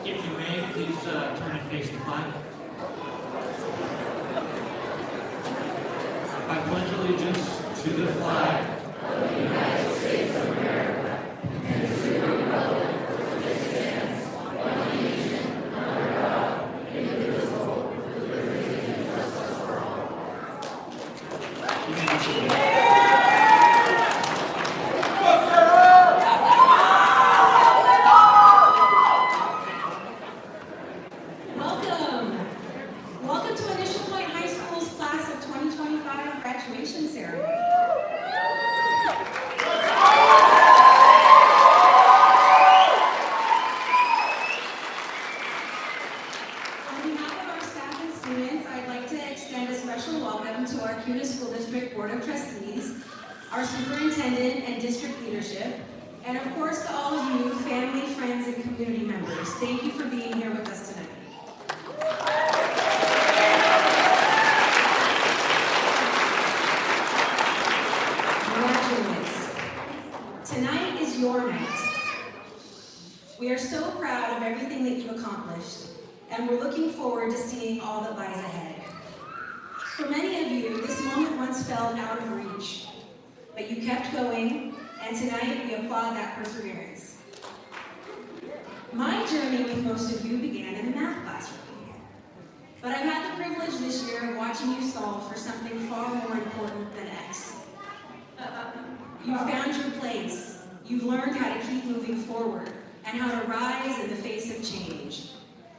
If you may, please turn and face the flag. I pledge allegiance to the flag of the United States of America and to the republic for which it stands, one nation, under God, indivisible, with liberty and justice for all. You may be seated. Welcome to Initial Point High School's class of 2025 graduation ceremony. On behalf of our staff and students, I'd like to extend a special welcome to our CUNA School District Board of Trustees, our superintendent and district leadership, and of course to all of you, family, friends, and community members. Thank you for being here with us tonight. Tonight is your night. We are so proud of everything that you've accomplished, and we're looking forward to seeing all that lies ahead. For many of you, this moment once felt out of reach, but you kept going, and tonight we applaud that perseverance. My journey with most of you began in the math classroom, but I've had the privilege this year of watching you solve for something far more important than X. You've found your place. You've learned how to keep moving forward and how to rise in the face of change.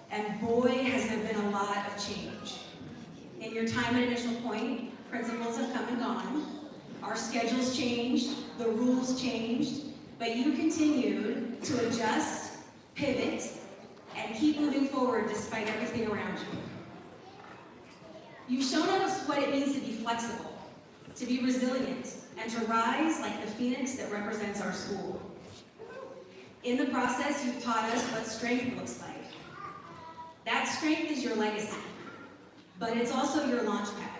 And boy, has there been a lot of change. In your time at Initial Point, principals have come and gone. Our schedules changed, the rules changed, but you continued to adjust, pivot, and keep moving forward despite everything around you. You've shown us what it means to be flexible, to be resilient, and to rise like the phoenix that represents our school. In the process, you've taught us what strength looks like. That strength is your legacy, but it's also your launch pad.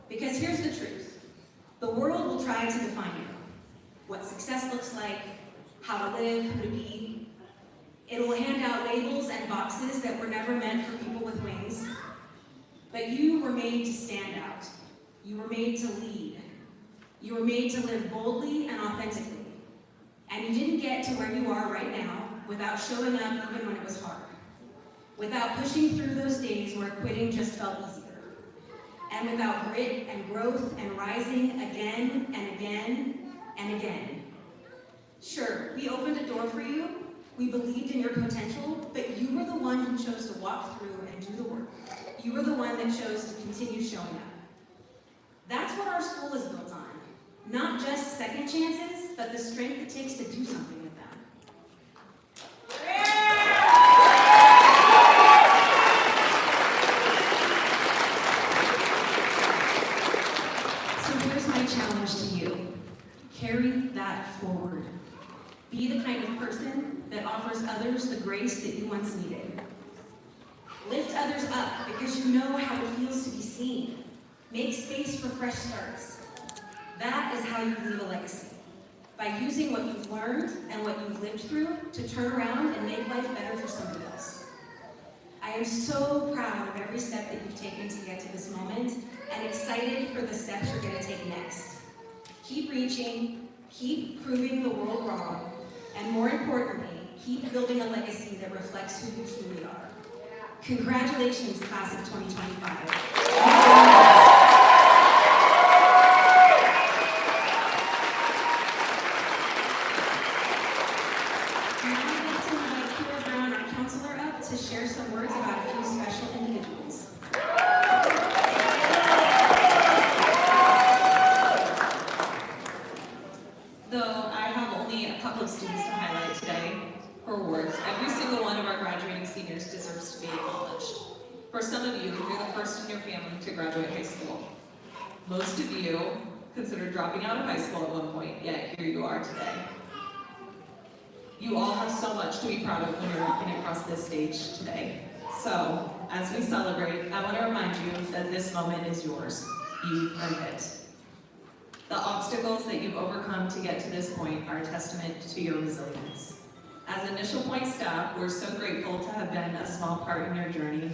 Because here's the truth. The world will try to define you. What success looks like, how to live, who to be. It will hand out labels and boxes that were never meant for people with wings. But you were made to stand out. You were made to lead. You were made to live boldly and authentically. And you didn't get to where you are right now without showing up even when it was hard. Without pushing through those days where quitting just felt easier. And without grit and growth and rising again and again and again. Sure, we opened a door for you. We believed in your potential, but you were the one who chose to walk through and do the work. You were the one that chose to continue showing up. That's what our school is built on. Not just second chances, but the strength it takes to do something with them. So here's my challenge to you. Carry that forward. Be the kind of person that offers others the grace that you once needed. Lift others up because you know how it feels to be seen. Make space for fresh starts. That is how you leave a legacy. By using what you've learned and what you've lived through to turn around and make life better for somebody else. I am so proud of every step that you've taken to get to this moment and excited for the steps you're going to take next. Keep reaching, keep proving the world wrong, and more importantly, keep building a legacy that reflects who you truly are. Congratulations, class of 2025. To share some words about a few special individuals. Though I have only a couple of students to highlight today for awards, every single one of our graduating seniors deserves to be acknowledged. For some of you, you're the first in your family to graduate high school. Most of you considered dropping out of high school at one point, yet here you are today. You all have so much to be proud of when you're walking across this stage today. So, as we celebrate, I want to remind you that this moment is yours. You've earned it. The obstacles that you've overcome to get to this point are a testament to your resilience. As Initial Point staff, we're so grateful to have been a small part in your journey.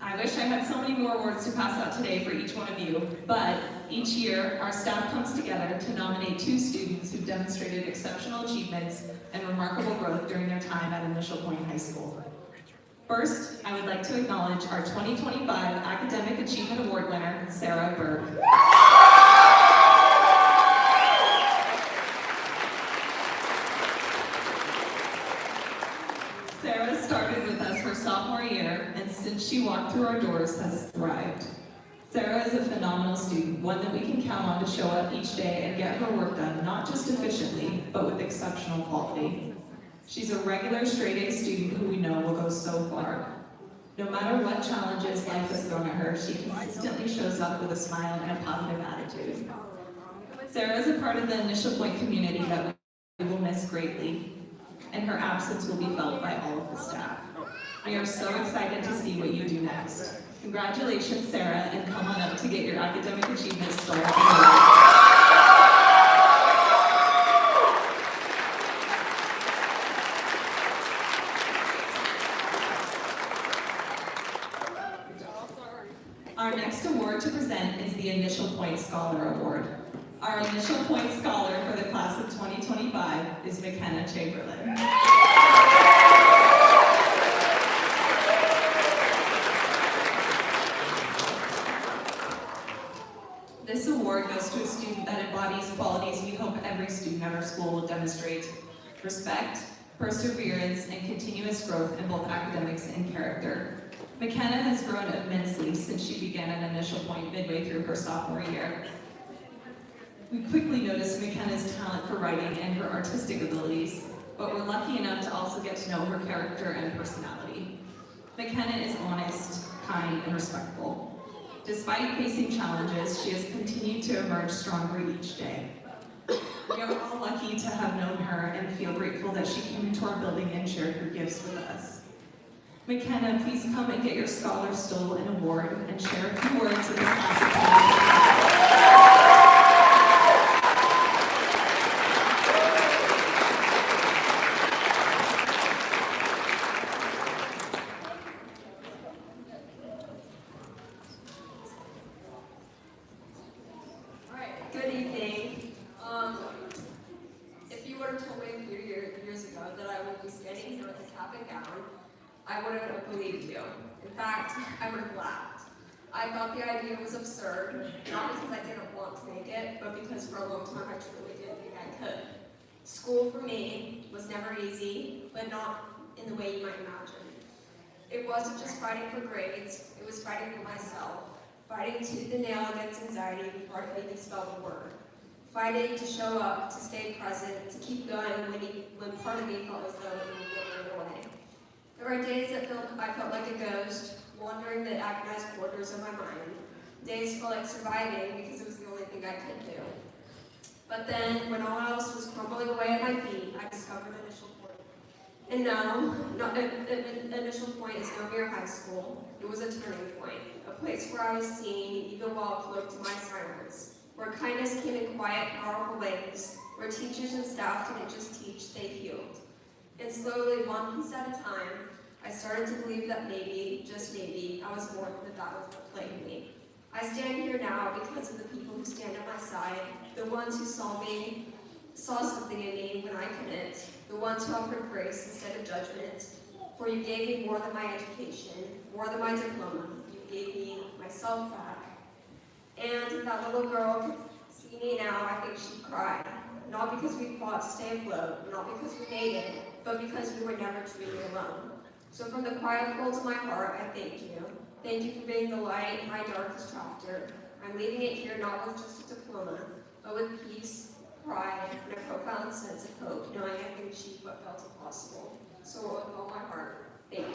I wish I had so many more awards to pass out today for each one of you, but each year, our staff comes together to nominate 2 students who've demonstrated exceptional achievements and remarkable growth during their time at Initial Point High School. First, I would like to acknowledge our 2025 Academic Achievement Award winner, Sarah Berg. Sarah started with us her sophomore year, and since she walked through our doors, has thrived. Sarah is a phenomenal student, one that we can count on to show up each day and get her work done, not just efficiently, but with exceptional quality. She's a regular straight-A student who we know will go so far. No matter what challenges life has thrown at her, she consistently shows up with a smile and a positive attitude. Sarah is a part of the Initial Point community that we will miss greatly, and her absence will be felt by all of the staff. We are so excited to see what you do next. Congratulations, Sarah, and come on up to get your academic achievement star. Our next award to present is the Initial Point Scholar Award. Our Initial Point Scholar for the class of 2025 is McKenna Chamberlain. This award goes to a student that embodies qualities we hope every student at our school will demonstrate: respect, perseverance, and continuous growth in both academics and character. McKenna has grown immensely since she began at Initial Point midway through her sophomore year. We quickly noticed McKenna's talent for writing and her artistic abilities, but we're lucky enough to also get to know her character and personality. McKenna is honest, kind, and respectful. Despite facing challenges, she has continued to emerge stronger each day. We are all lucky to have known her and feel grateful that she came into our building and shared her gifts with us. McKenna, please come and get your Scholar Stole and Award and share a few words with the class of 2025. All right, good evening. If you would have told me a few years ago that I would be standing here with a cap and gown, I wouldn't have believed you. In fact, I would have laughed. I thought the idea was absurd, not because I didn't want to make it, but because for a long time I truly didn't think I could. School for me was never easy, but not in the way you might imagine. It wasn't just fighting for grades, it was fighting for myself. Fighting tooth and nail against anxiety before I could even spell the word. Fighting to show up, to stay present, to keep going when part of me felt as though it was going away. There were days that I felt like a ghost, wandering the agonized corridors of my mind. Days felt like surviving because it was the only thing I could do. But then, when all else was crumbling away at my feet, I discovered Initial Point. And no, Initial Point is no mere high school. It was a turning point, a place where I was seen even while cloaked in my silence, where kindness came in quiet, powerful ways, where teachers and staff didn't just teach, they healed. And slowly, one piece at a time, I started to believe that maybe, just maybe, I was more than the battles that plagued me. I stand here now because of the people who stand at my side, the ones who saw something in me when I couldn't, the ones who offered grace instead of judgment. For you gave me more than my education, more than my diploma. You gave me myself back. And if that little girl could see me now, I think she'd cry. Not because we fought to stay afloat, not because we made it, but because we were never truly alone. So from the quiet folds of my heart, I thank you. Thank you for being the light in my darkest chapter. I'm leaving it here not with just a diploma, but with peace, pride, and a profound sense of hope, knowing I can achieve what felt impossible. So with all my heart, thank you.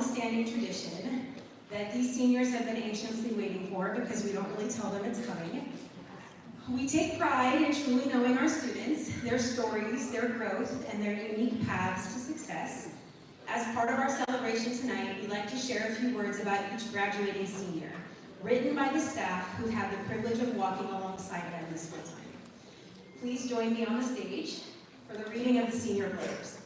long-standing tradition that these seniors have been anxiously waiting for because we don't really tell them it's coming. We take pride in truly knowing our students, their stories, their growth, and their unique paths to success. As part of our celebration tonight, we'd like to share a few words about each graduating senior, written by the staff who've had the privilege of walking alongside them this whole time. Please join me on the stage for the reading of the senior players.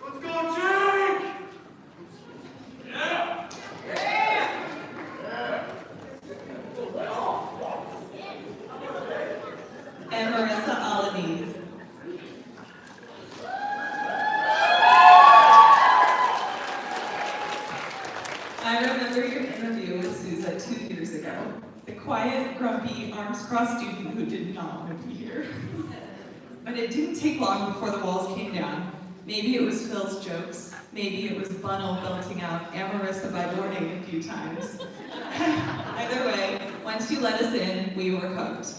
Let's go, Jake! Yeah! And Marissa Alanis. I remember your interview with Sousa 2 years ago. The quiet, grumpy, arms-crossed student who did not want to be here. But it didn't take long before the walls came down. Maybe it was Phil's jokes. Maybe it was Bunnell belting out Amarissa by morning a few times. Either way, once you let us in, we were hooked.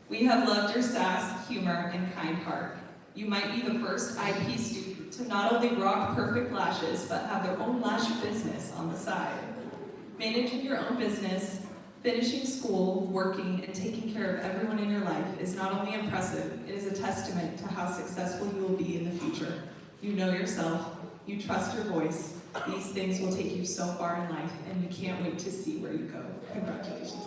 We have loved your sass, humor, and kind heart. You might be the first IP student to not only rock perfect lashes, but have their own lash business on the side. Managing your own business, finishing school, working, and taking care of everyone in your life is not only impressive, it is a testament to how successful you will be in the future. You know yourself, you trust your voice. These things will take you so far in life, and we can't wait to see where you go. Congratulations,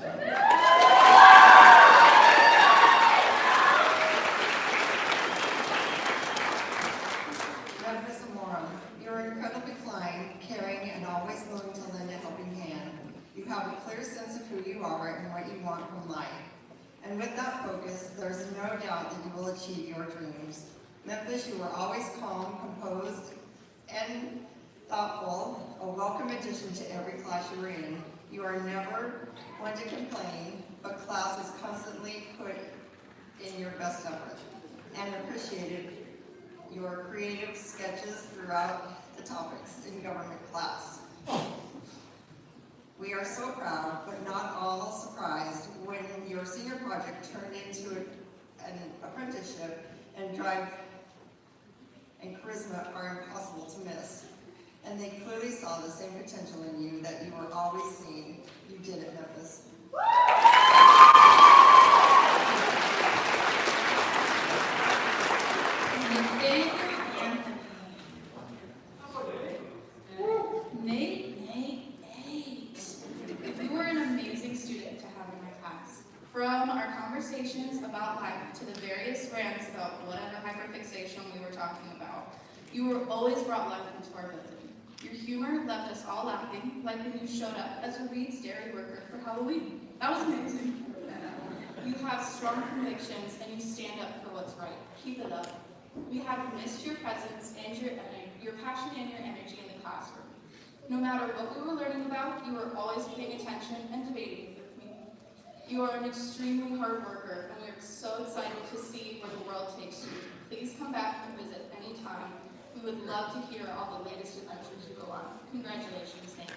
Memphis Amora, you're incredibly kind, caring, and always willing to lend a helping hand. You have a clear sense of who you are and what you want from life. And with that focus, there's no doubt that you will achieve your dreams. Memphis, you are always calm, composed, and thoughtful, a welcome addition to every class you're in. You are never one to complain, but class is constantly put in your best effort and appreciated your creative sketches throughout the topics in government class. We are so proud, but not all surprised, when your senior project turned into an apprenticeship, and drive and charisma are impossible to miss. And they clearly saw the same potential in you that you were always seeing. You did it, Memphis. You were an amazing student to have in my class. From our conversations about life to the various rants about whatever hyperfixation we were talking about, you were always brought life into our building. Your humor left us all laughing, like when you showed up as a Reed's Dairy worker for Halloween. That was amazing. You have strong convictions and you stand up for what's right. Keep it up. We have missed your presence and your passion and your energy in the classroom. No matter what we were learning about, you were always paying attention and debating with me. You are an extremely hard worker, and we are so excited to see where the world takes you. Please come back and visit anytime. We would love to hear all the latest adventures you go on. Congratulations, thank you.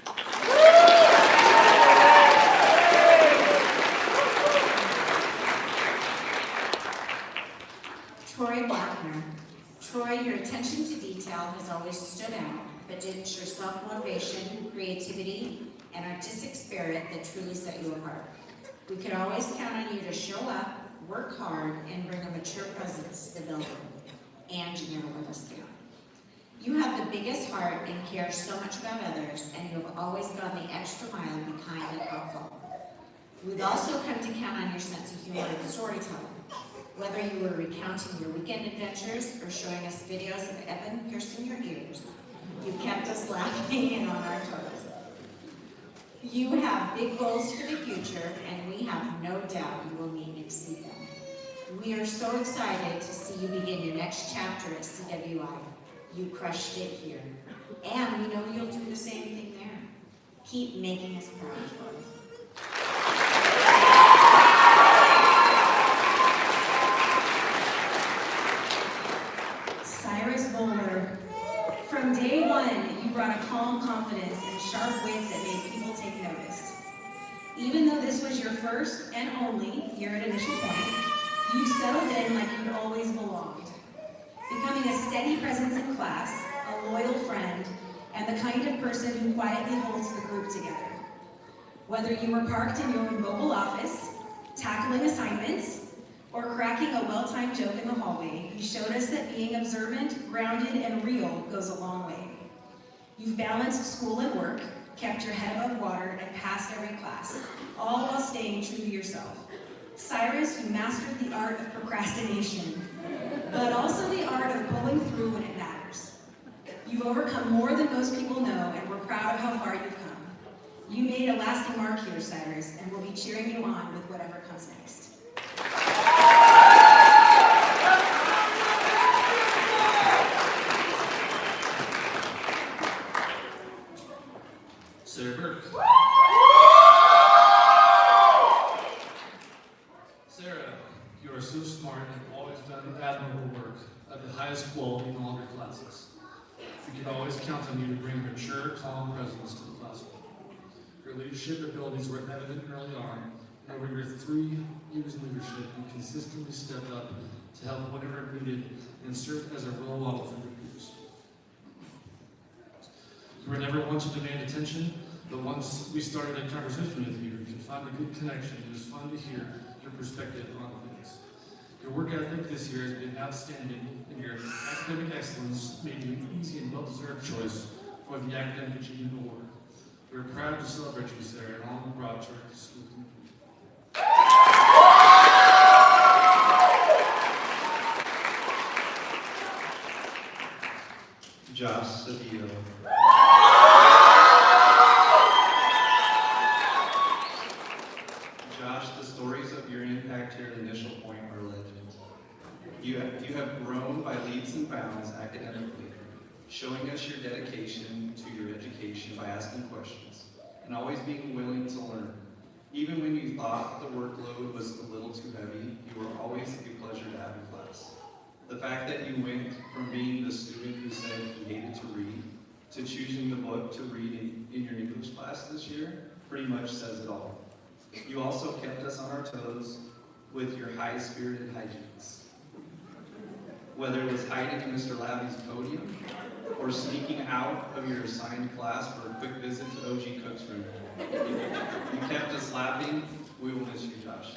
Troy Blackner. Troy, your attention to detail has always stood out, but didn't your self-motivation, creativity, and artistic spirit that truly set you apart. We could always count on you to show up, work hard, and bring a mature presence to the building. And you never let us down. You have the biggest heart and care so much about others, and you have always gone the extra mile to be kind and helpful. We've also come to count on your sense of humor and storytelling. Whether you were recounting your weekend adventures or showing us videos of Evan piercing your ears, you kept us laughing and on our toes. You have big goals for the future, and we have no doubt you will meet and exceed them. We are so excited to see you begin your next chapter at CWI. You crushed it here, and we know you'll do the same thing there. Keep making us proud, Troy. From day one, you brought a calm confidence and sharp wit that made people take notice. first and only year at Initial Point, you've settled in like you'd always belonged, becoming a steady presence in class, a loyal friend, and the kind of person who quietly holds the group together. Whether you were parked in your mobile office, tackling assignments, or cracking a well-timed joke in the hallway, you showed us that being observant, grounded, and real goes a long way. You've balanced school and work, kept your head above water, and passed every class, all while staying true to yourself. Cyrus, you mastered the art of procrastination, but also the art of pulling through when it matters. You've overcome more than most people know, and we're proud of how far you've come. You made a lasting mark here, Cyrus, and we'll be cheering you on with whatever comes next. Sarah Burke. Sarah, you are so smart and have always done admirable work at the highest quality in all your classes. We can always count on you to bring mature, calm presence to the classroom. Your leadership abilities were evident early on, and over your 3 years in leadership, you consistently stepped up to help whenever needed and served as a role model for your peers. You were never one to demand attention, but once we started a conversation with you, you could find a good connection. It was fun to hear your perspective on things. Your work ethic this year has been outstanding, and your academic excellence made you an easy and well-deserved choice for the Academic Achievement Award. We're proud to celebrate you, Sarah, and all you brought to our school community. Josh Cedillo. Josh, the stories of your impact here at Initial Point are legend. You have grown by leaps and bounds academically, showing us your dedication to your education by asking questions and always being willing to learn. Even when you thought the workload was a little too heavy, you were always a pleasure to have in class. The fact that you went from being the student who said he hated to read to choosing the book to read in your English class this year pretty much says it all. You also kept us on our toes with your high-spirited hijinks. Whether it was hiding in Mr. Labby's podium or sneaking out of your assigned class for a quick visit to OG Cook's room. You kept us laughing. We will miss you, Josh.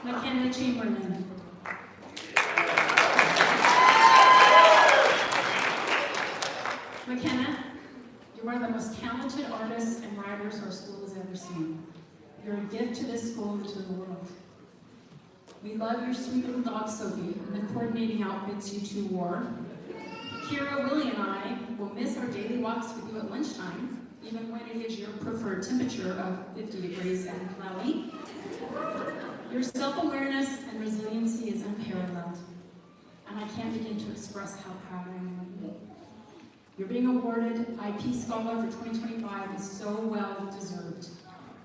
McKenna Chamberlain. McKenna, you're one of the most talented artists and writers our school has ever seen. You're a gift to this school and to the world. We love your sweet little dog, Sophie, and the coordinating outfits you two wore. Kira, Willie, and I will miss our daily walks with you at lunchtime, even when it is your preferred temperature of 50 degrees and cloudy. Your self-awareness and resiliency is unparalleled, and I can't begin to express how proud I am of you. Your being awarded IP Scholar for 2025 is so well deserved.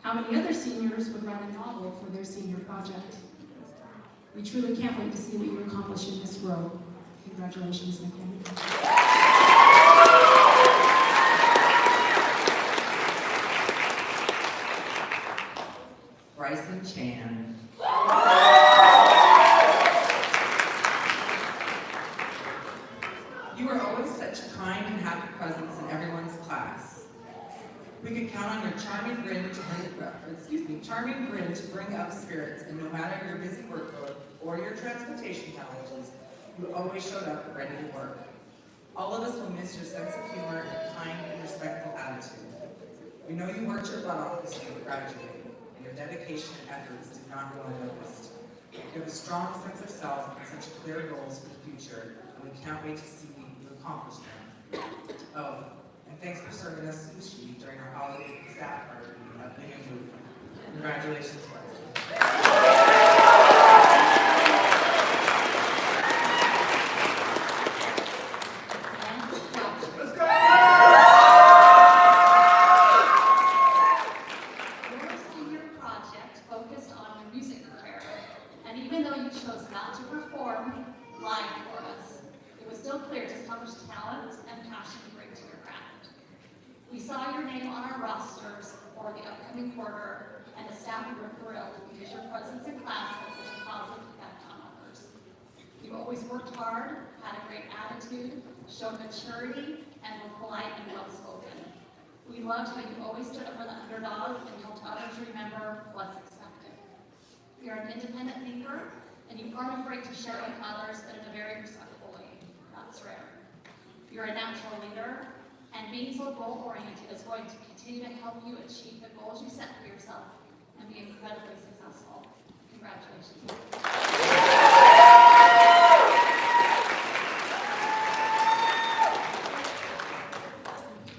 How many other seniors would write a novel for their senior project? We truly can't wait to see what you accomplish in this role. Congratulations, McKenna. Bryson Chan. You were always such a kind and happy presence in everyone's class. We could count on your charming grin to bring up spirits, and no matter your busy workload or your transportation challenges, you always showed up ready to work. All of us will miss your sense of humor and kind and respectful attitude. We know you worked your butt off this year to graduate, and your dedication and efforts did not go unnoticed. You have a strong sense of self and such clear goals for the future, and we can't wait to see you accomplish them. Oh, and thanks for serving us sushi during our holiday staff party at Big and Blue. Congratulations, Bryson. Your senior project focused on your music career, and even though you chose not to perform live for us, it was still clear just how much talent name on our rosters for the upcoming quarter, and the staff were thrilled because your presence in class had such a positive effect on others. You always worked hard, had a great attitude, showed maturity, and were polite and well-spoken. We loved how you always stood up for the underdog and helped others remember what's expected. You're an independent thinker, and you aren't afraid to share with others, but in a very respectful way. That's rare. You're a natural leader, and being so goal-oriented is going to continue to help you achieve the goals you set for yourself and be incredibly successful. Congratulations.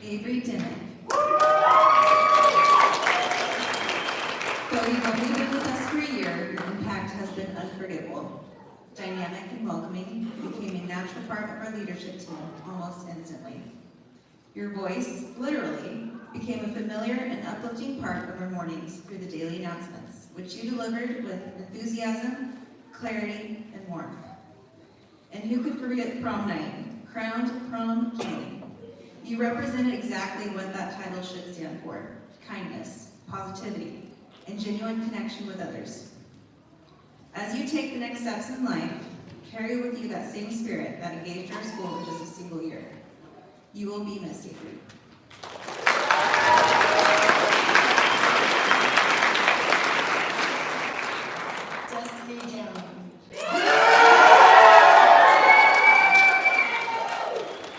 Avery Dimmick. Though you've only been with us for a year, your impact has been unforgettable. Dynamic and welcoming, you became a natural part of our leadership team almost instantly. Your voice, literally, became a familiar and uplifting part of our mornings through the daily announcements, which you delivered with enthusiasm, clarity, and warmth. And who could forget prom night, crowned prom king? You represented exactly what that title should stand for: kindness, positivity, and genuine connection with others. As you take the next steps in life, carry with you that same spirit that engaged our school in just a single year. You will be missed, Avery. Destiny Jones.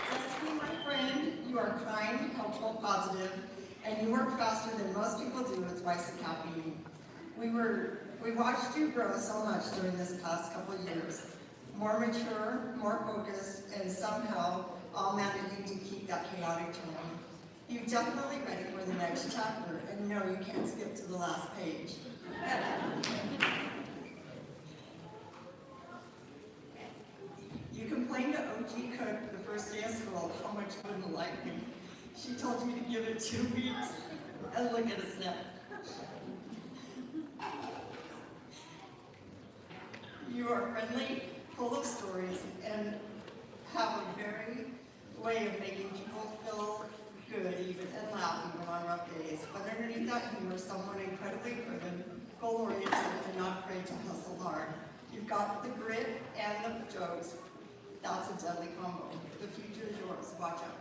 Destiny, my friend, you are kind, helpful, positive, and you work faster than most people do with twice the caffeine. We watched you grow so much during this past couple of years. More mature, more focused, and somehow all managing to keep that chaotic tone. You're definitely ready for the next chapter, and no, you can't skip to the last page. You complained to OG Cook the first day of school how much you wouldn't like me. She told you to give it 2 weeks, and look at us now. You are friendly, full of stories, and have a very way of making people feel good even and laugh even on rough days. But underneath that humor, someone incredibly driven, goal-oriented, and not afraid to hustle hard. You've got the grit and the jokes. That's a deadly combo. The future is yours. Watch out.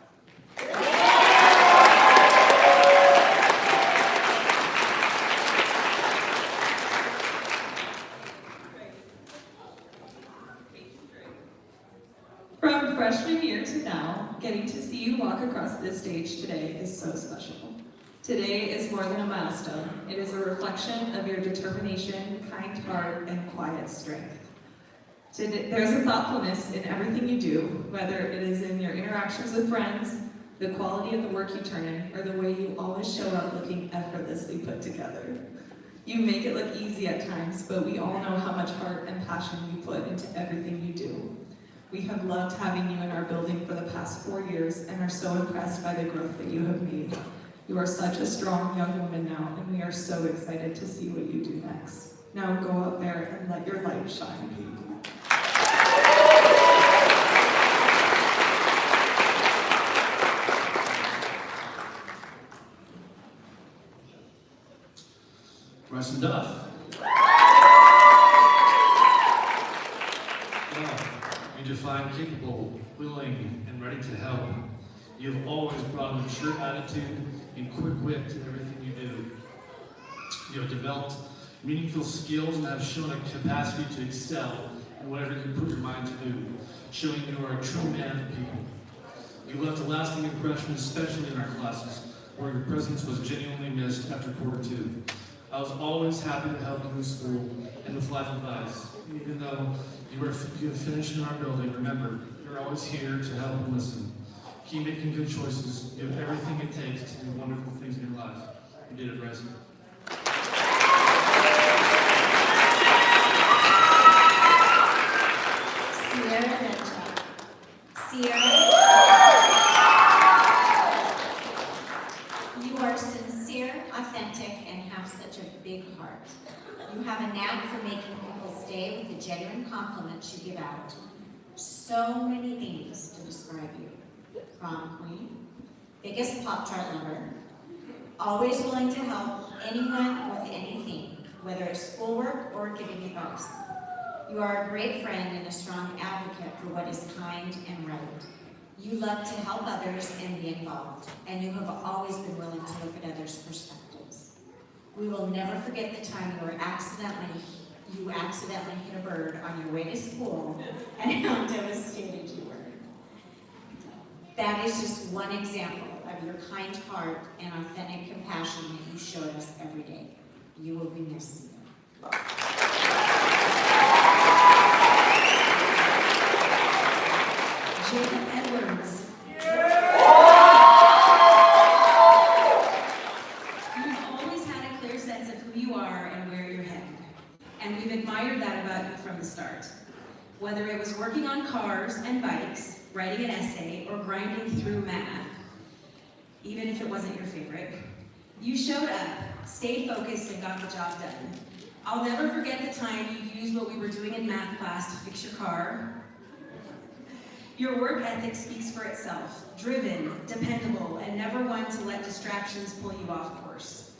From freshman year to now, getting to see you walk across this stage today is so special. Today is more than a milestone. It is a reflection of your determination, kind heart, and quiet strength. There's a thoughtfulness in everything you do, whether it is in your interactions with friends, the quality of the work you turn in, or the way you always show up looking effortlessly put together. You make it look easy at times, but we all know how much heart and passion you put into everything you do. We have loved having you in our building for the past 4 years and are so impressed by the growth that you have made. You are such a strong young woman now, and we are so excited to see what you do next. Now go out there and let your light shine. Bryson Duff. You define capable, willing, and ready to help. You have always brought a mature attitude and quick wit to everything you do. You have developed meaningful skills and have shown a capacity to excel in whatever you put your mind to do, showing you are a true man of the people. You left a lasting impression, especially in our classes, where your presence was genuinely missed after quarter 2. I was always happy to help you in school and with life advice. Even though you have finished in our building, remember, you're always here to help and listen. Keep making good choices. You have everything it takes to do wonderful things in your life. You did it, Bryson. Sierra Benja. Sierra, you are sincere, authentic, and have such a big heart. You have a knack for making people stay with the genuine compliments you give out. So many things to describe you. Prom queen, biggest Pop-Tart lover, always willing to help anyone with anything, whether it's schoolwork or giving advice. You are a great friend and a strong advocate for what is kind and right. You love to help others and be involved, and you have always been willing to look at others' perspectives. We will never forget the time you accidentally hit a bird on your way to school and how devastated you were. That is just one example of your kind heart and authentic compassion that you show us every day. You will be missed. Jacob Edwards. You've always had a clear sense of who you are and where you're headed. And we've admired that about you from the start. Whether it was working on cars and bikes, writing an essay, or grinding through math, even if it wasn't your favorite, you showed up, stayed focused, and got the job done. I'll never forget the time you used what we were doing in math class to fix your car. Your work ethic speaks for itself. Driven, dependable, and never one to let distractions pull you off course.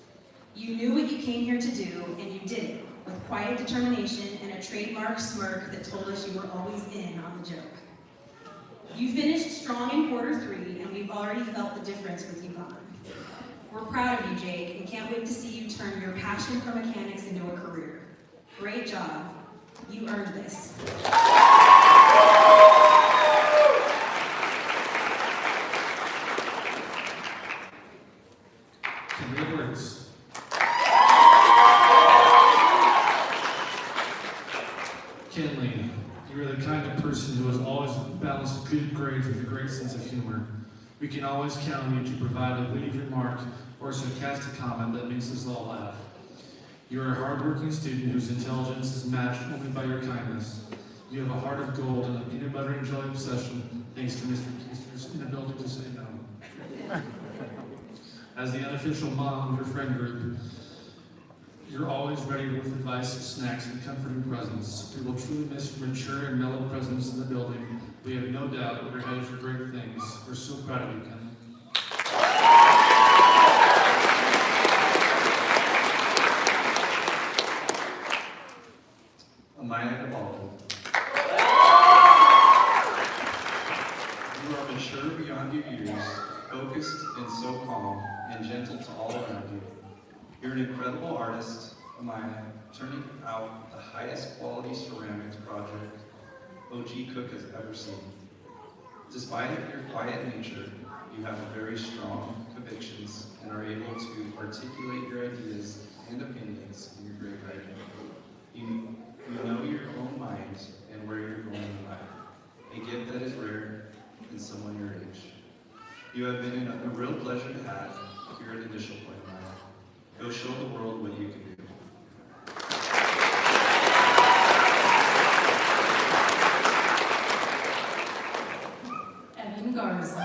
You knew what you came here to do, and you did it, with quiet determination and a trademark smirk that told us you were always in on the joke. You finished strong in quarter 3, and we've already felt the difference with you gone. We're proud of you, Jake, and can't wait to see you turn your passion for mechanics into a career. Great job. You earned this. Edwards. Kinley, you are the kind of person who has always balanced good grades with a great sense of humor. We can always count on you to provide a witty remark or a sarcastic comment that makes us all laugh. You are a hardworking student whose intelligence is matched only by your kindness. You have a heart of gold and a peanut butter and jelly obsession, thanks to Mr. Keister's inability to say no. As the unofficial mom of your friend group, you're always ready with advice, snacks, and comforting presents. We will truly miss your mature and mellow presence in the building. We have no doubt that we're headed for great things. We're so proud of you, Ken. Amaya Gabaldo. You are mature beyond your years, focused and so calm, and gentle to all around you. You're an incredible artist, Amaya, turning out the highest quality ceramics project OG Cook has ever seen. Despite your quiet nature, you have very strong convictions and are able to articulate your ideas and opinions in your great writing. You know your own mind and where you're going in life, a gift that is rare in someone your age. You have been a real pleasure to have here at Initial Point, Maya. Go show the world what you can do. Evan Garza.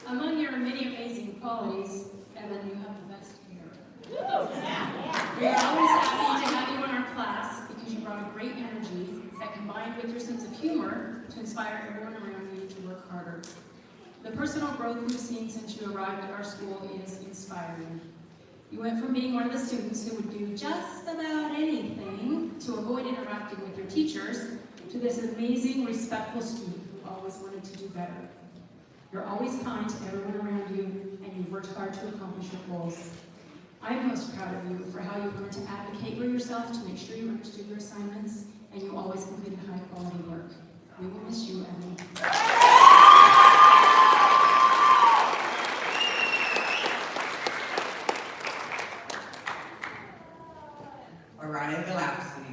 Among your many amazing qualities, Evan, you have the best hair. We are always happy to have you in our class because you brought a great energy that combined with your sense of humor to inspire everyone around you to work harder. The personal growth we've seen since you arrived at our school is inspiring. You went from being one of the students who would do just about anything to avoid interacting with your teachers to this amazing, respectful student who always wanted to do better. You're always kind to everyone around you, and you've worked hard to accomplish your goals. I'm most proud of you for how you learned to advocate for yourself to make sure you understood your assignments, and you always completed high-quality work. We will miss you, Evan. Mariah Galapsi.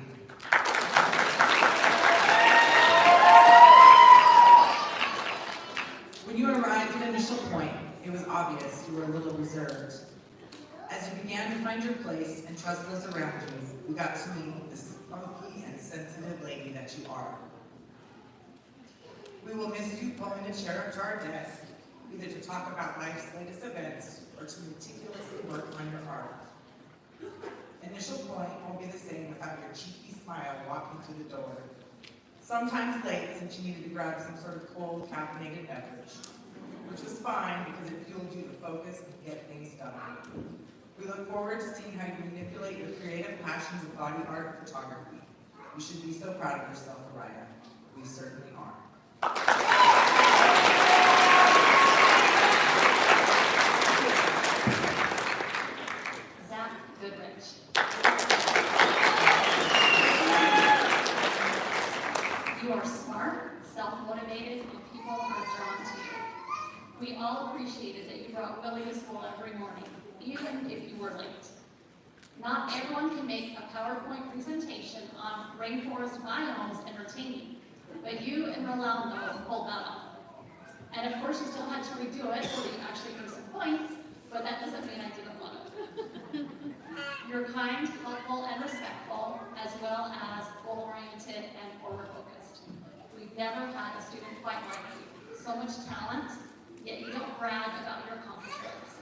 When you arrived at Initial Point, it was obvious you were a little reserved. As you began to find your place and trust those around you, we got to meet the spunky and sensitive lady that you are. We will miss you pulling a chair up to our desk, either to talk about life's latest events or to meticulously work on your art. Initial Point won't be the same without your cheeky smile walking through the door. sometimes late since you needed to grab some sort of cold caffeinated beverage, which was fine because it fueled you to focus and get things done. We look forward to seeing how you manipulate your creative passions of body art and photography. You should be so proud of yourself, Araya. We certainly are. Zach Goodrich. You are smart, self-motivated, and people are drawn to you. We all appreciated that you brought Willie to school every morning, even if you were late. Not everyone can make a PowerPoint presentation on rainforest biomes entertaining, but you and Rolando pulled that off. And of course, you still had to redo it so that you actually knew some points, but that doesn't mean I didn't love it. You're kind, helpful, and respectful, as well as goal-oriented and forward-focused. We've never had a student quite like you. So much talent, yet you don't brag about your accomplishments.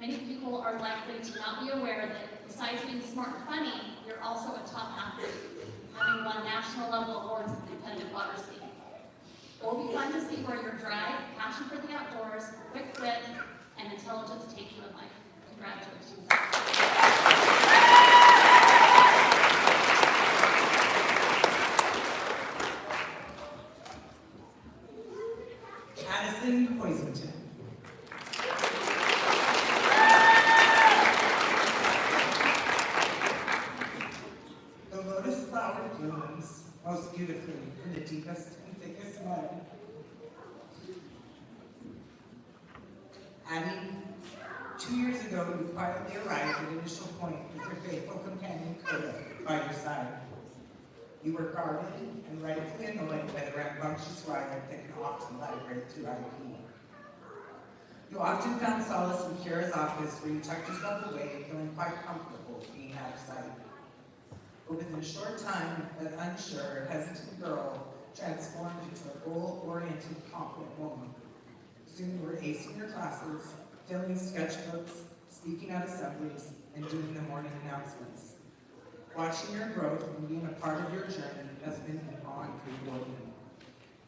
Many people are likely to not be aware that besides being smart and funny, you're also a top athlete, having won national level awards in competitive water skiing. It will be fun to see where your drive, passion for the outdoors, quick wit, and intelligence take you in life. Congratulations. Addison Poisington. The lotus flower blooms most beautifully in the deepest and thickest mud. Addie, 2 years ago, you quietly arrived at Initial Point with your faithful companion, Coda, by your side. You were guarded and rightfully annoyed by the rambunctious riot that can often migrate through IP. You often found solace in Kira's office where you tucked yourself away, feeling quite comfortable being out of sight. But within a short time, that unsure, hesitant girl transformed into a goal-oriented, confident woman. Soon you were acing your classes, filling sketchbooks, speaking at assemblies, and doing the morning announcements. Watching your growth and being a part of your journey has been beyond rewarding.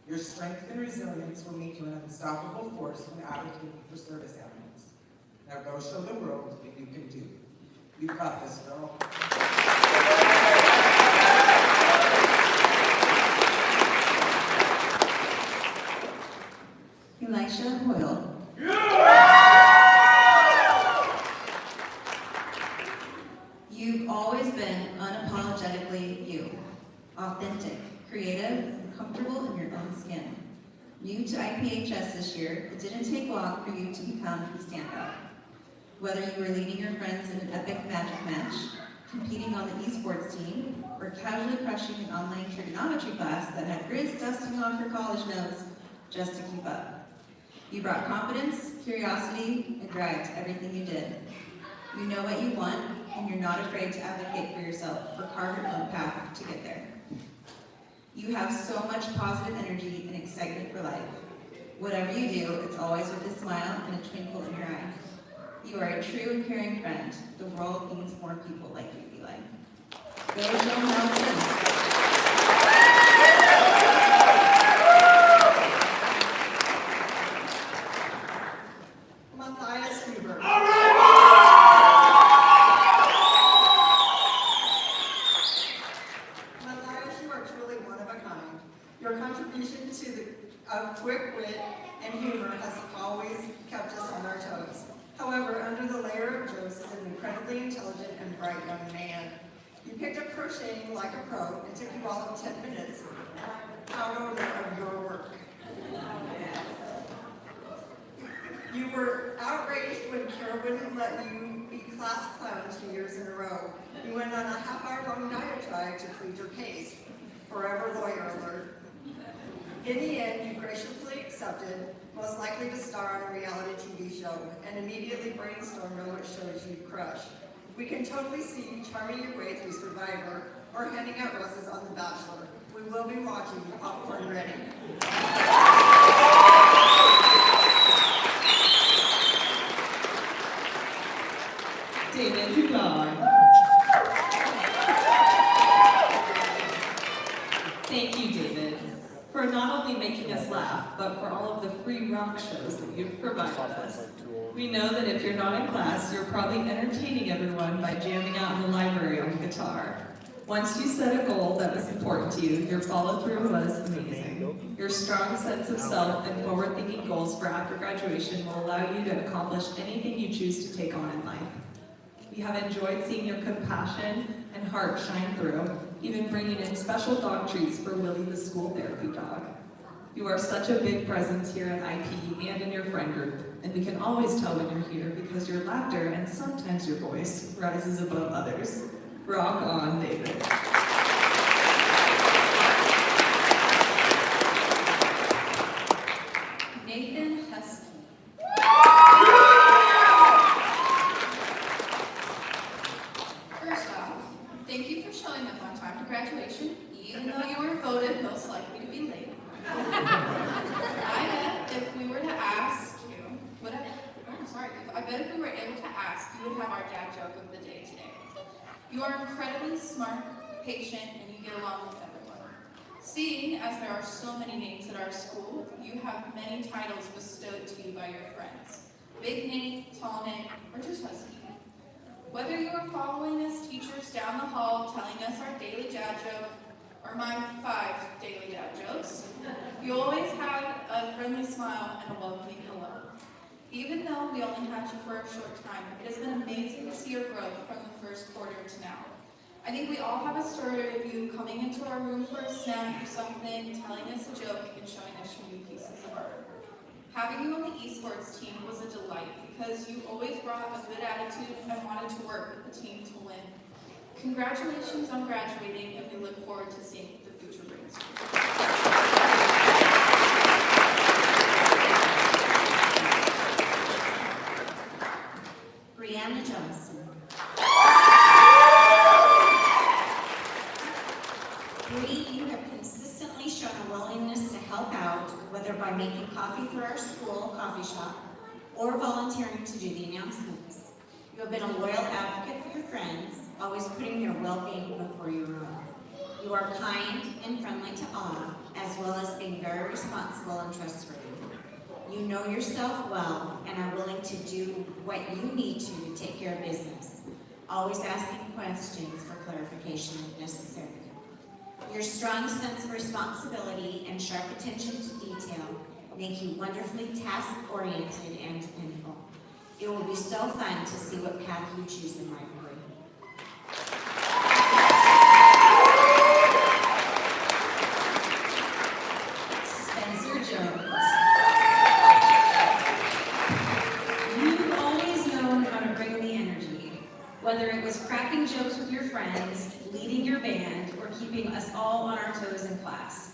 Your strength and resilience will make you an unstoppable force when advocating for service animals. Now go show the world what you can do. You've got this, girl. Elisha Hoyle. You've always been unapologetically you. Authentic, creative, and comfortable in your own skin. New to IPHS this year, it didn't take long for you to become the standout. Whether you were leading your friends in an epic magic match, competing on the esports team, or casually crushing an online trigonometry class that had Grizz dusting off her college notes just to keep up. You brought confidence, curiosity, and drive to everything you did. You know what you want, and you're not afraid to advocate for yourself or carve your own path to get there. You have so much positive energy and excitement for life. Whatever you do, it's always with a smile and a twinkle in your eye. You are a true and caring friend. The world needs more people like you, Eli. Go show them how it's done. Your contribution to the quick wit and humor has always kept us on our toes. However, under the layer of jokes is an incredibly intelligent and bright young man. You picked up crocheting like a pro. It took you all of 10 minutes. Proud owner of your work. You were outraged when Kara wouldn't let you be class clown 2 years in a row. You went on a half-hour-long diatribe to plead your case. Forever lawyer alert. In the end, you graciously accepted, most likely to star on a reality TV show, and immediately brainstormed on what shows you'd crush. We can totally see you charming your way through Survivor or handing out roses on The Bachelor. We will be watching, popcorn ready. David, goodbye. Thank you, David. for not only making us laugh, but for all of the free rock shows that you've provided us. We know that if you're not in class, you're probably entertaining everyone by jamming out in the library on guitar. Once you set a goal that was important to you, your follow-through was amazing. Your strong sense of self and forward-thinking goals for after graduation will allow you to accomplish anything you choose to take on in life. We have enjoyed seeing your compassion and heart shine through, even bringing in special dog treats for Willie the school therapy dog. You are such a big presence here at IP and in your friend group, and we can always tell when you're here because your laughter and sometimes your voice rises above others. Rock on, David. Nathan Husky. First off, thank you for showing up on time to graduation, even though you were voted most likely to be late. I bet if we were to ask you, I bet if we were able to ask, you would have our dad joke of the day today. You are incredibly smart, patient, and you get along with everyone. Seeing as there are so many names at our school, you have many titles bestowed to you by your friends. Big Nate, Tall Nate, or just Husky. Whether you are following us teachers down the hall telling us our daily dad joke, or my 5 daily dad jokes, you always had a friendly smile and a welcoming hello. Even though we only had you for a short time, it has been amazing to see your growth from the first quarter to now. I think we all have a story of you coming into our room for a snack or something, telling us a joke, and showing us your new pieces of art. Having you on the esports team was a delight because you always brought a good attitude and wanted to work with the team to win. Congratulations on graduating, and we look forward to seeing what the future brings you. Brianna Johnson. Bree, you have consistently shown a willingness to help out, whether by making coffee for our school coffee shop or volunteering to do the announcements. You have been a loyal advocate for your friends, always putting their well-being before your own. You are kind and friendly to all, as well as being very responsible and trustworthy. You know yourself well and are willing to do what you need to take care of business, always asking questions for clarification if necessary. Your strong sense of responsibility and sharp attention to detail make you wonderfully task-oriented and dependable. It will be so fun to see what path you choose in life. Spencer Jones. You've always known how to bring the energy, whether it was cracking jokes with your friends, leading your band, or keeping us all on our toes in class.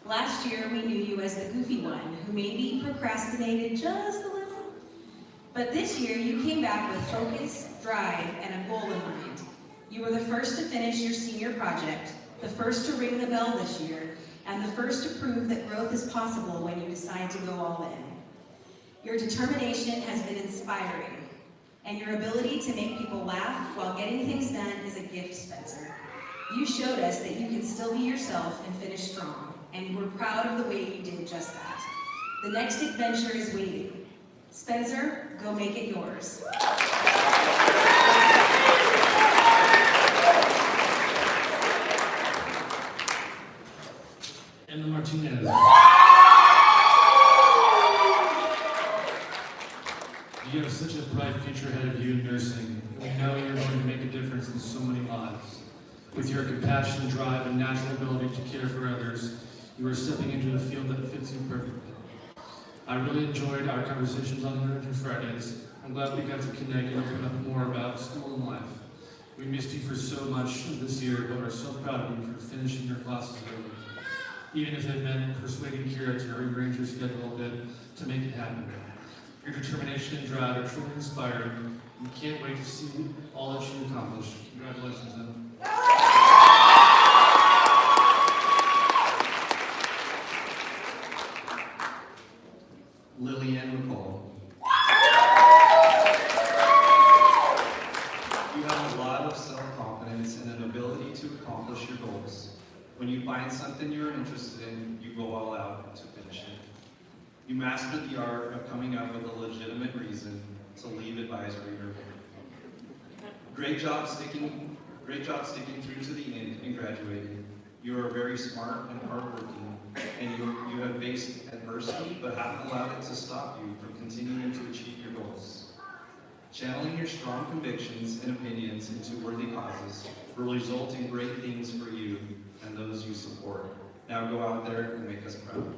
Last year, we knew you as the goofy one, who maybe procrastinated just a little. But this year, you came back with focus, drive, and a goal in mind. You were the first to finish your senior project, the first to ring the bell this year, and the first to prove that growth is possible when you decide to go all in. Your determination has been inspiring, and your ability to make people laugh while getting things done is a gift, Spencer. You showed us that you can still be yourself and finish strong, and we're proud of the way you did just that. The next adventure is waiting. Spencer, go make it yours. Emma Martinez. You have such a bright future ahead of you in nursing. We know you're going to make a difference in so many lives. With your compassion, drive, and natural ability to care for others, you are stepping into a field that fits you perfectly. I really enjoyed our conversations on Energy Fridays. I'm glad we got to connect and open up more about school and life. We missed you for so much this year, but are so proud of you for finishing your classes early. Even if it meant persuading Kira to rearrange your schedule a bit to make it happen. Your determination and drive are truly inspiring. We can't wait to see all that you accomplish. Congratulations, Emma. Lillian McCall. You have a lot of self-confidence and an ability to accomplish your goals. When you find something you're interested in, you go all out to finish it. You mastered the art of coming up with a legitimate reason to leave advisory early. Great job sticking through to the end and graduating. You are very smart and hardworking, and you have faced adversity, but haven't allowed it to stop you from continuing to achieve your goals. Channeling your strong convictions and opinions into worthy causes will result in great things for you and those you support. Now go out there and make us proud.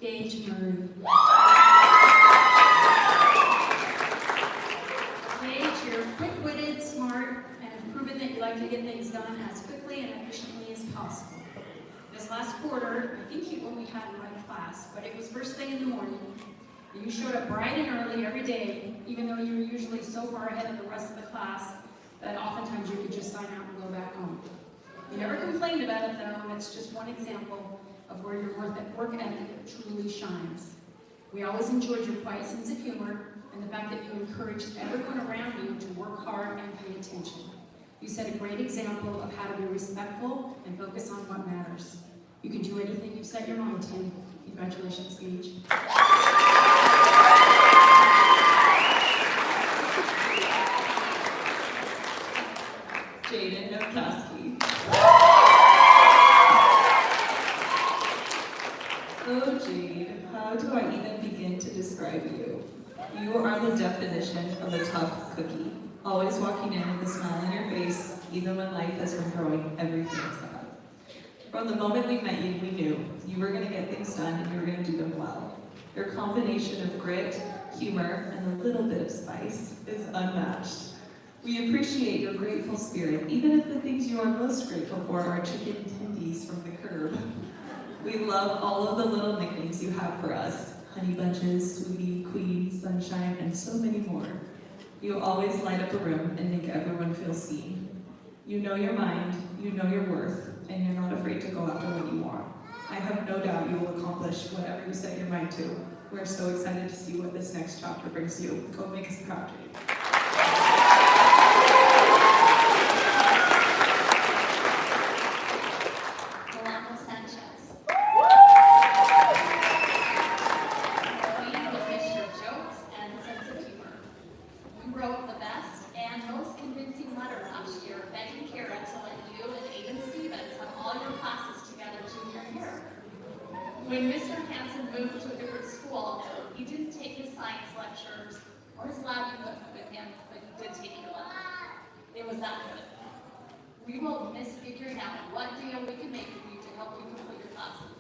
Gage Murray. Gage, you're quick-witted, smart, and have proven that you like to get things done as quickly and efficiently as possible. This last quarter, I think you only had one class, but it was first thing in the morning. You showed up bright and early every day, even though you were usually so far ahead of the rest of the class that oftentimes you could just sign out and go back home. You never complained about it though, and it's just one example of where your work ethic truly shines. We always enjoyed your quiet sense of humor and the fact that you encouraged everyone around you to work hard and pay attention. You set a great example of how to be respectful and focus on what matters. You can do anything you set your mind to. Congratulations, Gage. Jaden Nowkowski. Oh, Jade, how do I even begin to describe you? You are the definition of a tough cookie, always walking in with a smile on your face, even when life has been throwing everything aside. From the moment we met you, we knew you were going to get things done and you were going to do them well. Your combination of grit, humor, and a little bit of spice is unmatched. We appreciate your grateful spirit, even if the things you are most grateful for are chicken tendies from the curb. We love all of the little nicknames you have for us: Honey Bunches, Sweetie, Queen, Sunshine, and so many more. You always light up a room and make everyone feel seen. You know your mind, you know your worth, and you're not afraid to go after what you want. I have no doubt you will accomplish whatever you set your mind to. We're so excited to see what this next chapter brings you. Go make us proud, Jade. When Mr. Hansen moved to a different school, he didn't take his science lectures or his lab equipment with him, but he did take your lab. It was that good. We will miss figuring out what deal we can make for you to help you complete your classes.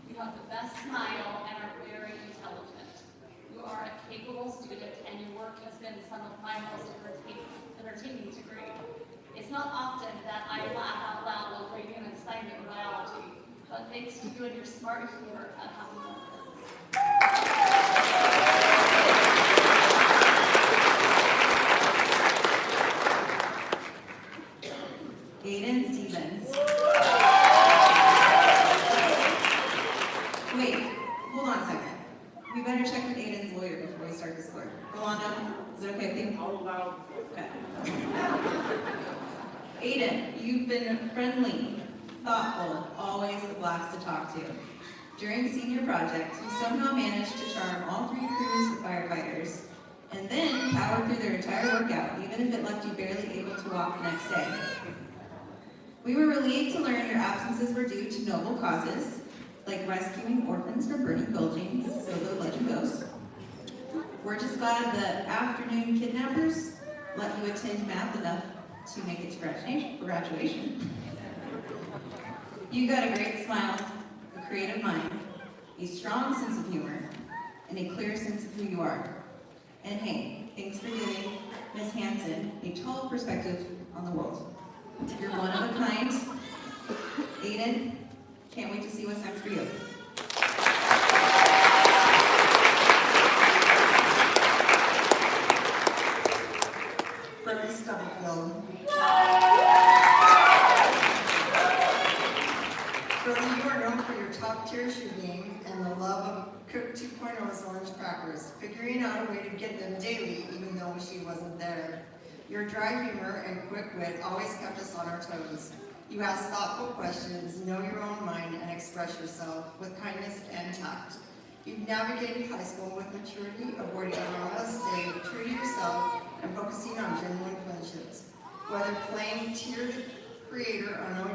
You have the best smile and are very intelligent. You are a capable student, and your work has been some of my most entertaining to grade. It's not often that I laugh out loud while grading an assignment in biology, but thanks to you and your smart humor, I'm happy with this. Aiden Stevens. Wait, hold on a second. We better check with Aiden's lawyer before we start this work. Rolando, is it okay with you? All allowed. Okay. Aiden, you've been friendly, thoughtful, always a blast to talk to. During senior project, you somehow managed to charm all 3 crews of firefighters, and then powered through their entire workout, even if it left you barely able to walk the next day. We were relieved to learn your absences were due to noble causes, like rescuing orphans from burning buildings, so the legend goes. We're just glad the afternoon kidnappers let you attend math enough to make it to graduation. You got a great smile, a creative mind, a strong sense of humor, and a clear sense of who you are. And hey, thanks for giving Ms. Hansen a tall perspective on the world. You're one of a kind. Aiden, can't wait to see what's next for you. Bernie Stubblefield. Bernie, you are known for your top-tier shooting and the love of cooked 2.0's orange crackers, figuring out a way to get them daily even though she wasn't there. Your dry humor and quick wit always kept us on our toes. You asked thoughtful questions, know your own mind, and express yourself with kindness and tact. You've navigated high school with maturity, avoiding a stay true to yourself, and focusing on genuine friendships. Whether playing tiered creator on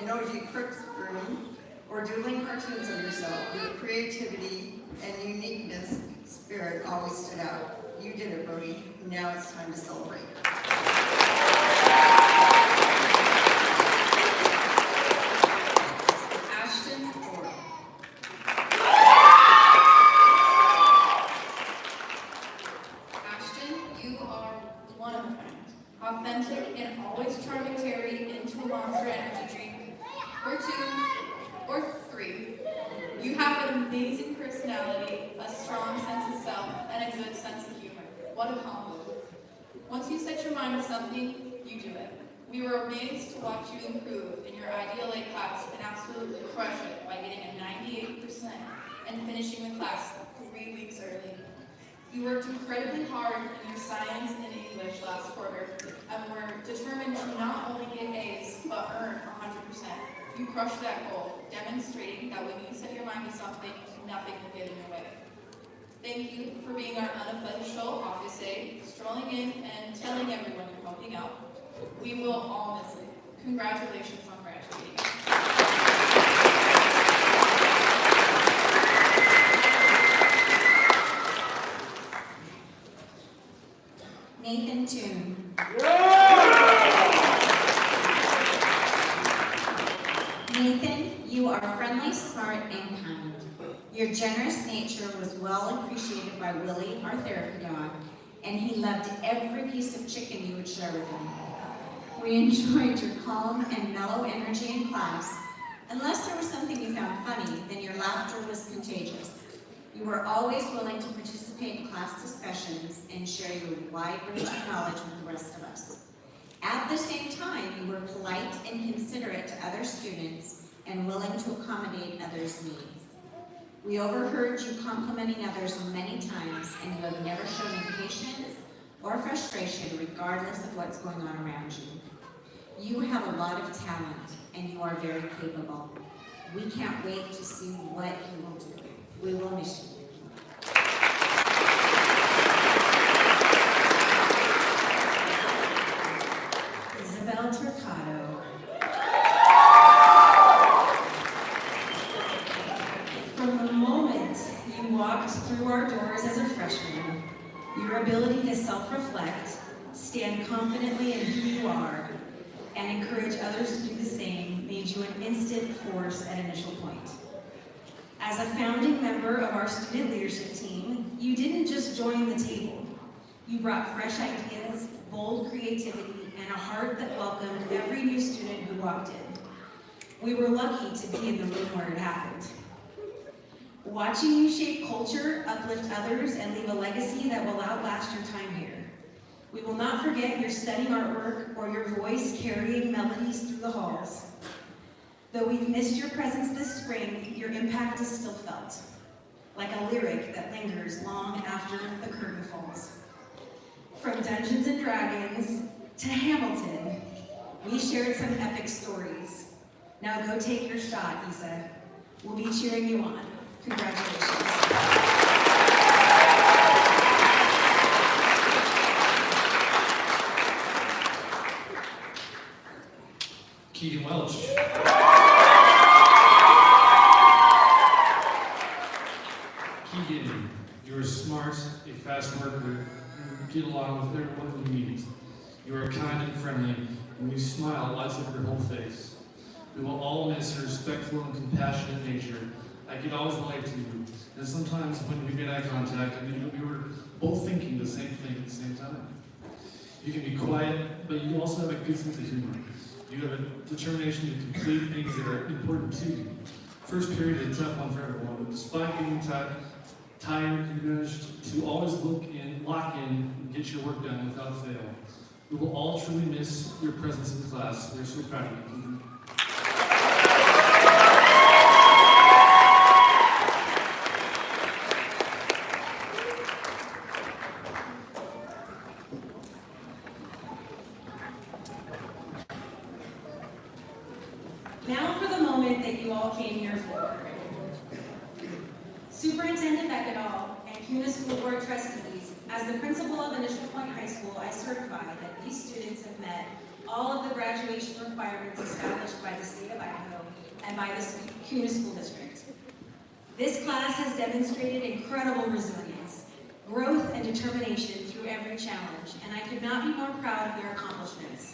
OG Cook's room, or doodling cartoons of yourself, your creativity and uniqueness spirit always stood out. You did it, Brody. Now it's time to celebrate. Ashton Ford. Ashton, you are one of a kind. Authentic and always charming Terry into a Monster Energy drink, or 2, or 3. You have an amazing personality, a strong sense of self, and a good sense of humor. What a combo. Once you set your mind to something, you do it. We were amazed to watch you improve in your ideal A class and absolutely crush it by getting a 98% and finishing the class 3 weeks early. You worked incredibly hard in your science and English last quarter, and were determined to not only get A's, but earn 100%. You crushed that goal, demonstrating that when you set your mind to something, nothing will get in your way. Thank you for being our unofficial office aide, strolling in and telling everyone you're helping out. We will all miss it. Congratulations on graduating. Nathan Toon. Nathan, you are friendly, smart, and kind. Your generous nature was well appreciated by Willie, our therapy dog, and he loved every piece of chicken you would share with him. We enjoyed your calm and mellow energy in class. Unless there was something you found funny, then your laughter was contagious. You were always willing to participate in class discussions and share your wide range of knowledge with the rest of us. At the same time, you were polite and considerate to other students and willing to accommodate others' needs. We overheard you complimenting others many times, and you have never shown impatience or frustration regardless of what's going on around you. You have a lot of talent, and you are very capable. We can't wait to see what you will do. We will miss you. Isabel Turcado. From the moment you walked through our doors as a freshman, your ability to self-reflect, stand confidently in who you are, and encourage others to do the same made you an instant force at Initial Point. As a founding member of our student leadership team, you didn't just join the table. You brought fresh ideas, bold creativity, and a heart that welcomed every new student who walked in. We were lucky to be in the room where it happened. Watching you shape culture, uplift others, and leave a legacy that will outlast your time here. We will not forget your stunning artwork or your voice carrying melodies through the halls. Though we've missed your presence this spring, your impact is still felt, like a lyric that lingers long after the curtain falls. From Dungeons and Dragons to Hamilton, we shared some epic stories. Now go take your shot, he said. We'll be cheering you on. Congratulations. Keegan Welch. Keegan, you're smart, a fast worker, you get along with everyone you meet. You are kind and friendly, and you smile lights up your whole face. We will all miss your respectful and compassionate nature. I can always relate to you, and sometimes when we made eye contact, I knew we were both thinking the same thing at the same time. You can be quiet, but you also have a good sense of humor. You have a determination to complete things that are important to you. First period is a tough one for everyone, but despite being tired, you managed to always lock in, and get your work done without fail. We will all truly miss your presence in class. We're so proud of you, Keegan. Now for the moment that you all came here for. Superintendent Beckadall and CUNA School Board trustees, as the principal of Initial Point High School, I certify that these students have met all of the graduation requirements established by the state of Idaho and by the CUNA School District. This class has demonstrated incredible resilience, growth, and determination through every challenge, and I could not be more proud of their accomplishments.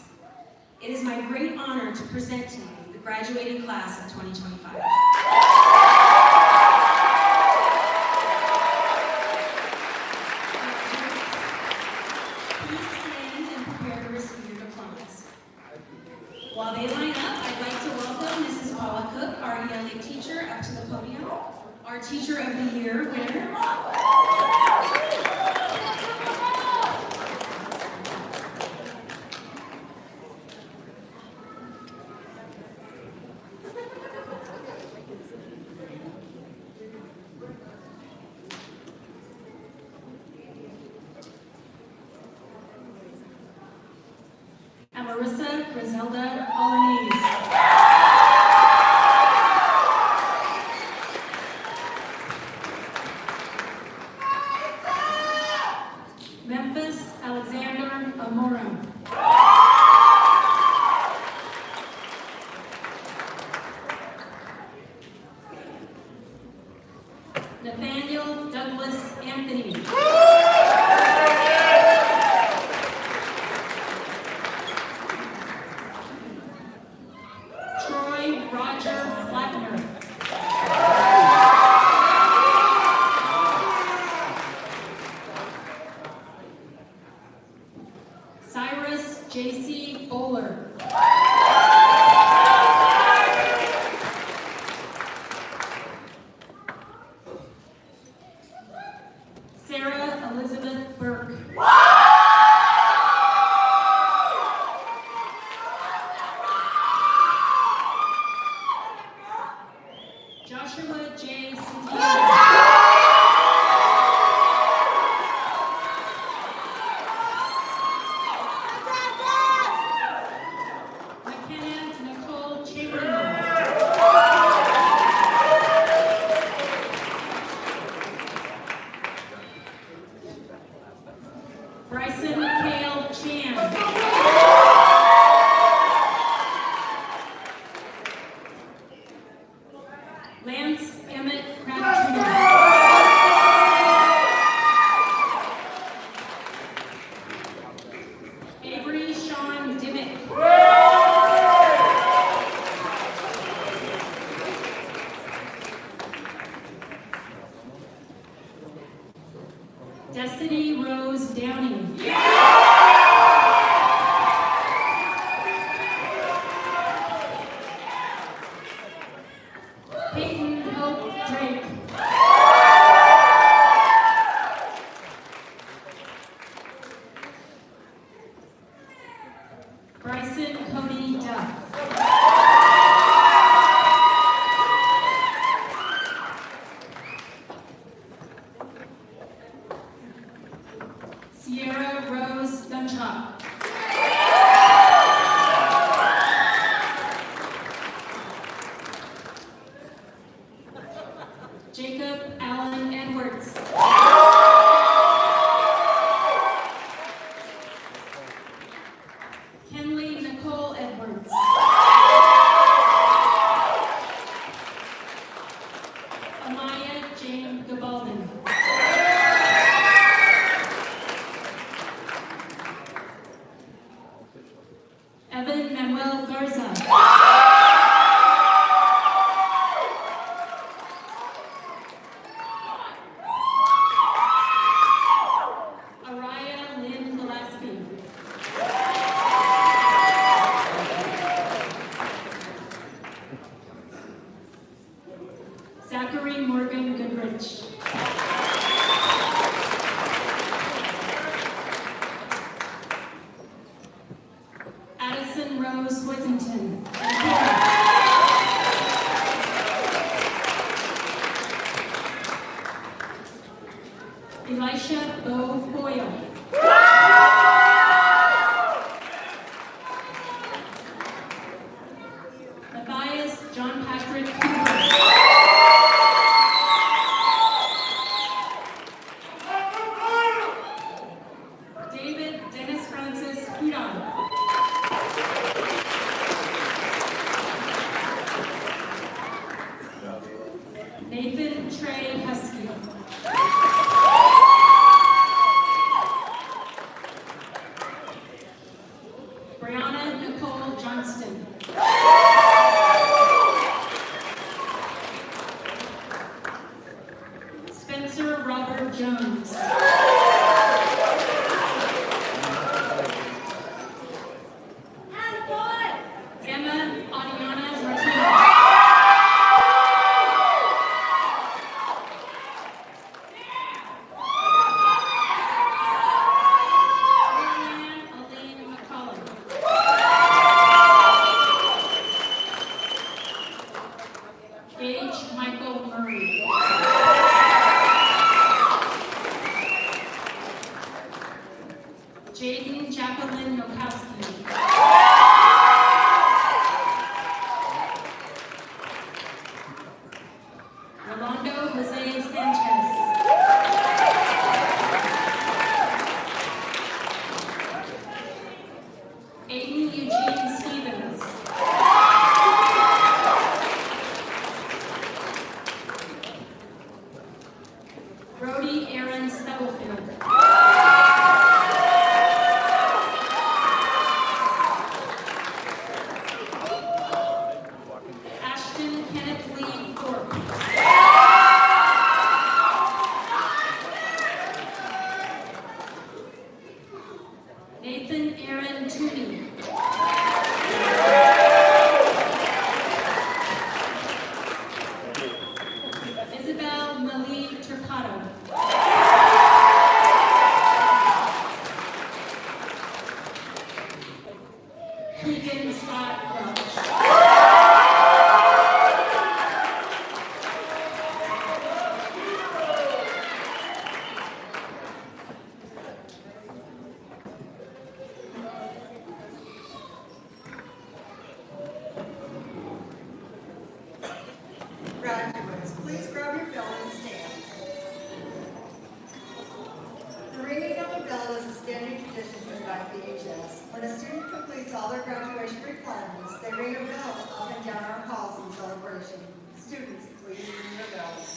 It is my great honor to present to you the graduating class of 2025. Please stand and prepare to receive your diplomas. While they line up, I'd like to welcome Mrs. Paula Cook, our ELA teacher, up to the podium. Our Teacher of the Year winner. Amarissa Griselda Alaniz. Memphis Alexander Amora. Nathaniel Douglas Anthony. Troy Roger Flatner. Cyrus J.C. Bowler. Sarah Elizabeth Burke. Joshua J. Cedillo. McKenna Nicole Chamberlain. Bryson Kale Chan. Lance Emmett Crabtree. Avery Sean Dimmick. Destiny Rose Downing. Peyton Hope Drake. Bryson Cody Duff. Sierra Rose Dunchop. Jacob Allen Edwards. Kenley Nicole Edwards. Amaya Jane Gabaldon. Evan Manuel Garza. Araya Lynn Gillespie. Zachary Morgan Goodrich. Addison Rose Whittington. Elisha Bo Boyle. Matthias Francis Hudan. Nathan Trey Husky. Brianna Nicole Johnston. Spencer Robert Jones. Emma Adiana Martinez. Aline McCollum. Gage Michael Murray. Jaden Jacqueline Nokowski. Rolando Jose Sanchez. Aiden Eugene Stevens. Brody Aaron Stubblefield. Ashton Kenneth Lee Thorpe. Nathan Aaron Tooney. Isabel Malie Turcado. Keegan Scott Welch. Graduates, please grab your bell and stand. The ringing of the bell is a standing tradition here at IPHS. When a student completes all their graduation requirements, they ring a bell up and down our halls in celebration. Students, please ring your bells.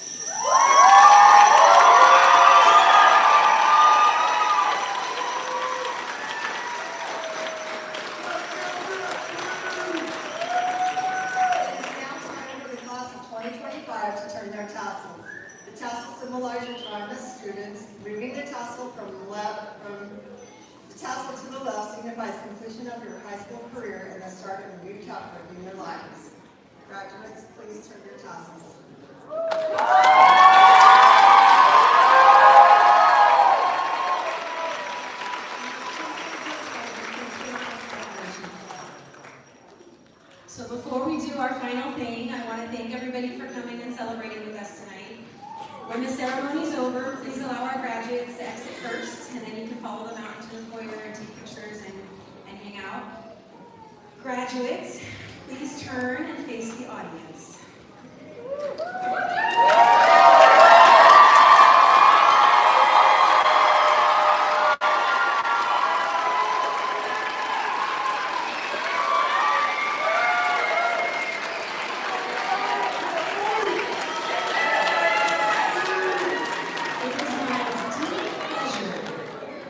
It is now time for the class of 2025 to turn their tassels. The tassel symbolizes your time as students. Moving the tassel from the tassel to the left signifies completion of your high school career and the start of a new chapter in your lives. Graduates, please turn your tassels. So before we do our final thing, I want to thank everybody for coming and celebrating with us tonight. When the ceremony is over, please allow our graduates to exit first, and then you can follow them out into the foyer and take pictures and hang out. Graduates, please turn and face the audience. It is my deep pleasure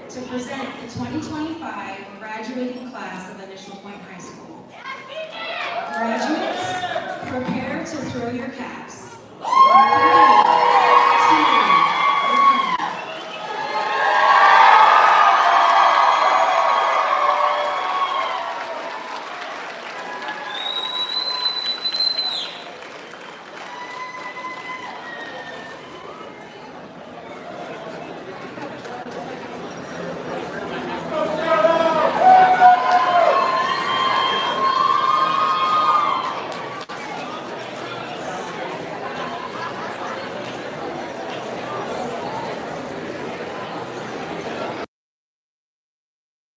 to present the 2025 graduating class of Initial Point High School. Graduates, prepare to throw your caps.